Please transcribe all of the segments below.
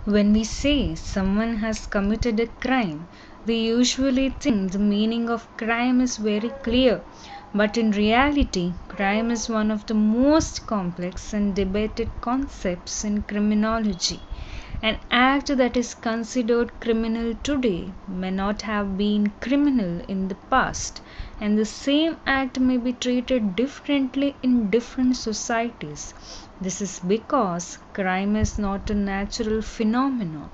When we say someone has committed a crime, we usually think the meaning of crime is very clear. But in reality, crime is one of the most complex and debated concepts in criminology. An act that is considered criminal today may not have been criminal in the past, and the same act may be treated differently in different societies. This is because crime is not a natural phenomenon.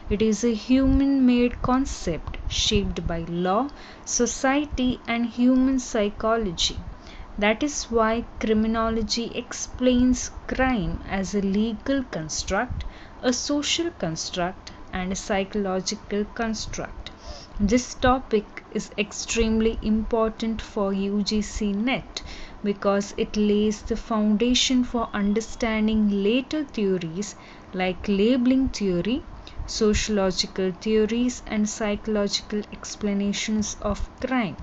It is a human made concept shaped by law, society, and human psychology. That is why criminology explains crime as a legal construct, a social construct, and a psychological construct. This topic is extremely important for UGC NET because it lays the foundation for understanding later theories like labeling theory, sociological theories, and psychological explanations of crime.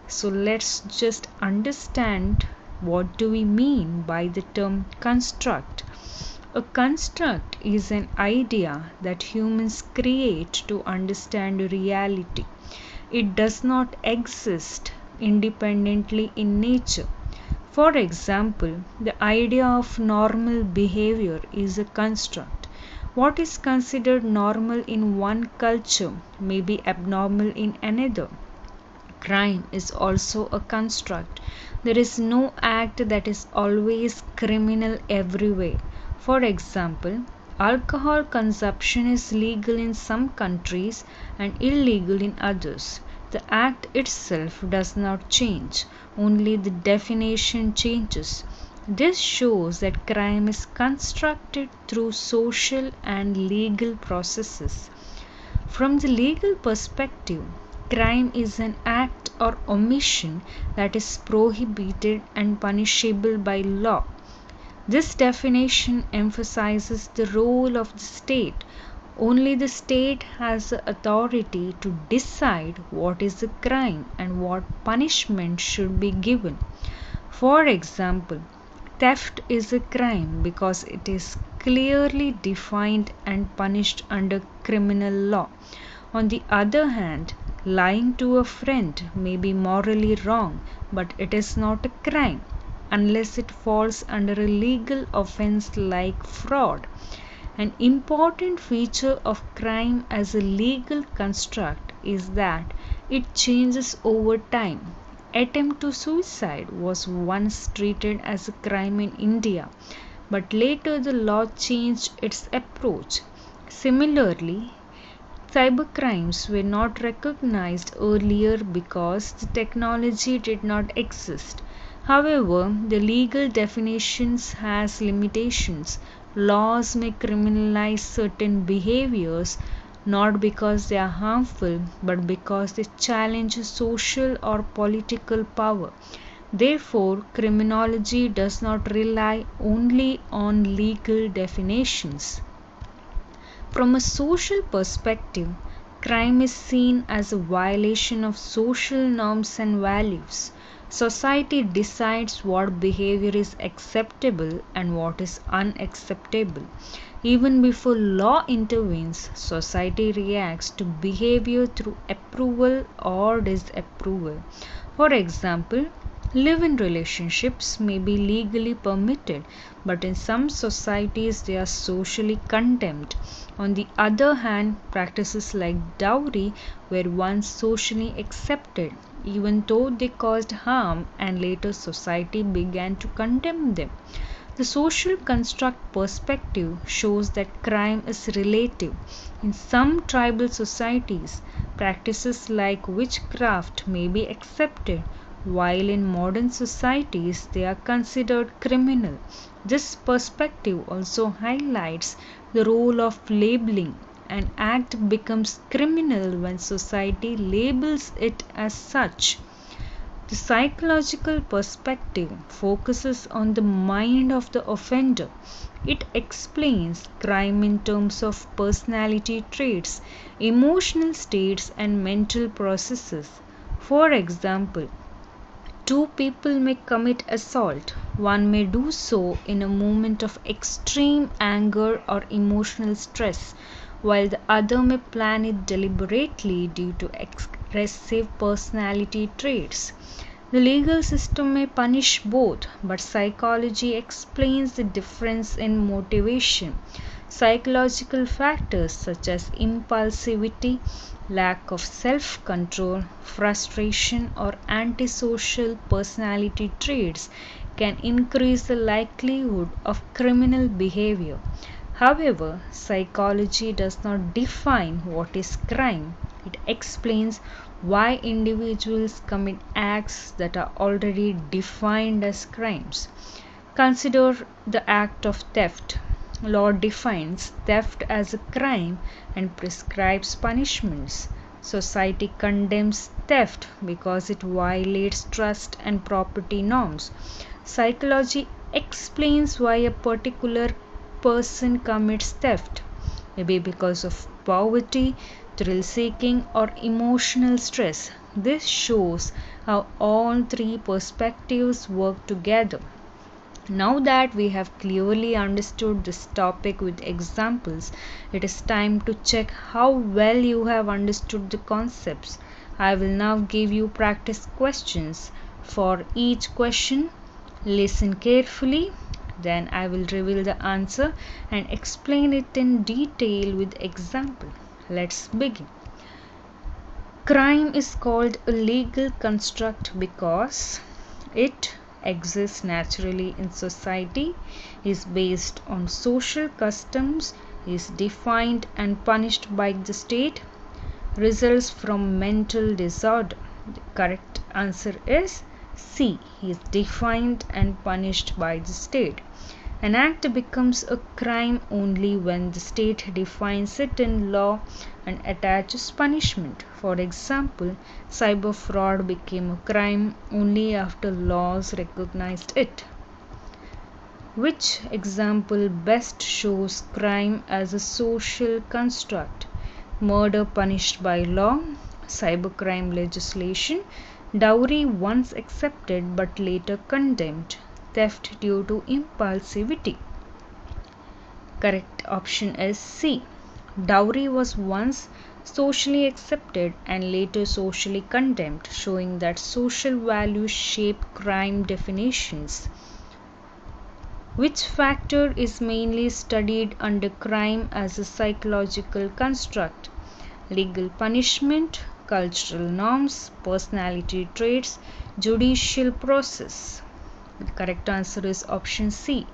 So let's just understand what do we mean by the term construct. A construct is an idea that humans create to understand reality. It does not exist independently in nature. For example, the idea of normal behavior is a construct. What is considered normal in one culture may be abnormal in another. Crime is also a construct. There is no act that is always criminal everywhere. For example, alcohol consumption is legal in some countries and illegal in others. The act itself does not change, only the definition changes. This shows that crime is constructed through social and legal processes. From the legal perspective, crime is an act or omission that is prohibited and punishable by law. This definition emphasizes the role of the state. Only the state has the authority to decide what is a crime and what punishment should be given. For example, theft is a crime because it is clearly defined and punished under criminal law. On the other hand, lying to a friend may be morally wrong, but it is not a crime unless it falls under a legal offense like fraud. An important feature of crime as a legal construct is that it changes over time. Attempt to suicide was once treated as a crime in India, but later the law changed its approach. Similarly, cybercrimes were not recognized earlier because the technology did not exist. However, the legal definitions has limitations. Laws may criminalize certain behaviors not because they are harmful but because they challenge social or political power. Therefore, criminology does not rely only on legal definitions. From a social perspective, crime is seen as a violation of social norms and values. Society decides what behavior is acceptable and what is unacceptable. Even before law intervenes, society reacts to behavior through approval or disapproval. For example, live-in relationships may be legally permitted, but in some societies they are socially condemned. On the other hand, practices like dowry were once socially accepted, even though they caused harm, and later society began to condemn them. The social construct perspective shows that crime is relative. In some tribal societies, practices like witchcraft may be accepted, while in modern societies they are considered criminal. This perspective also highlights the role of labeling. An act becomes criminal when society labels it as such. The psychological perspective focuses on the mind of the offender. It explains crime in terms of personality traits, emotional states, and mental processes. For example, Two people may commit assault. One may do so in a moment of extreme anger or emotional stress, while the other may plan it deliberately due to aggressive personality traits. The legal system may punish both, but psychology explains the difference in motivation. Psychological factors such as impulsivity, lack of self control, frustration, or antisocial personality traits can increase the likelihood of criminal behavior. However, psychology does not define what is crime. It explains why individuals commit acts that are already defined as crimes. Consider the act of theft. Law defines theft as a crime and prescribes punishments. Society condemns theft because it violates trust and property norms. Psychology explains why a particular person commits theft, maybe because of poverty, thrill seeking, or emotional stress. This shows how all three perspectives work together. Now that we have clearly understood this topic with examples, it is time to check how well you have understood the concepts. I will now give you practice questions. For each question, listen carefully, then I will reveal the answer and explain it in detail with example. Let's begin. Crime is called a legal construct because it exists naturally in society, is based on social customs, is defined and punished by the state, results from mental disorder. The correct answer is C, is defined and punished by the state. An act becomes a crime only when the state defines it in law and attaches punishment. For example, cyber fraud became a crime only after laws recognized it. Which example best shows crime as a social construct? Murder punished by law, cybercrime legislation, dowry once accepted but later condemned, theft due to impulsivity. Correct option is C. Dowry was once socially accepted and later socially condemned, showing that social values shape crime definitions. Which factor is mainly studied under crime as a psychological construct? Legal punishment, cultural norms, personality traits, judicial process. The correct answer is option C.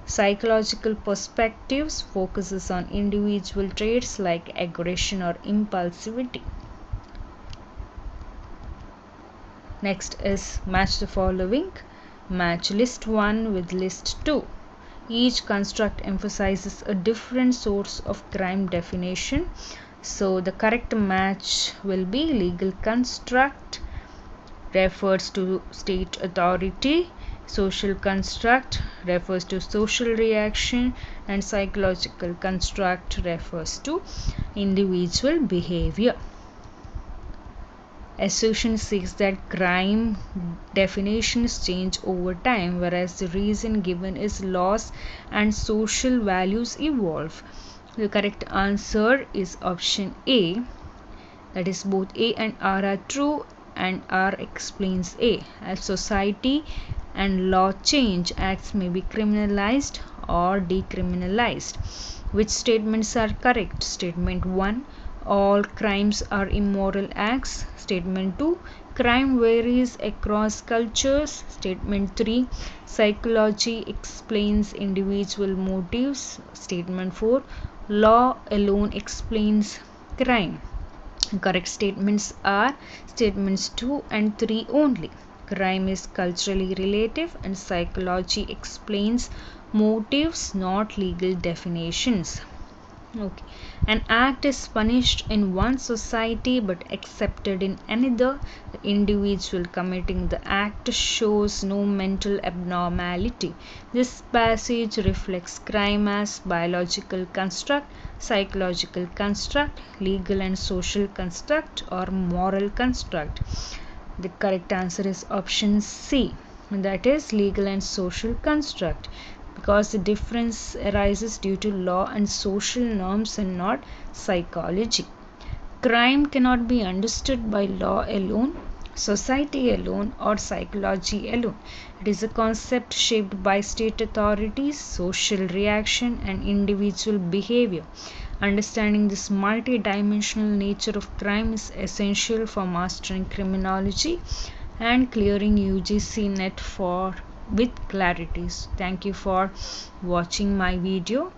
Psychological perspectives focuses on individual traits like aggression or impulsivity. Next is match the following. Match list 1 with list 2. Each construct emphasizes a different source of crime definition. So the correct match will be legal construct refers to state authority, social construct refers to social reaction, and psychological construct refers to individual behavior. Assertion says that crime definitions change over time, whereas the reason given is laws and social values evolve. The correct answer is option A. That is, both A and R are true, and R explains A. As society and law change, acts may be criminalized or decriminalized. Which statements are correct? Statement 1, all crimes are immoral acts. Statement 2, crime varies across cultures. Statement 3, psychology explains individual motives. Statement 4, law alone explains crime. Correct statements are statements 2 and 3 only. Crime is culturally relative and psychology explains motives, not legal definitions. Okay. An act is punished in one society but accepted in another. The individual committing the act shows no mental abnormality. This passage reflects crime as biological construct, psychological construct, legal and social construct, or moral construct. The correct answer is option C, that is legal and social construct, because the difference arises due to law and social norms and not psychology. Crime cannot be understood by law alone, society alone, or psychology alone. It is a concept shaped by state authorities, social reaction, and individual behavior. Understanding this multidimensional nature of crime is essential for mastering criminology and clearing UGC NET for with clarity. Thank you for watching my video.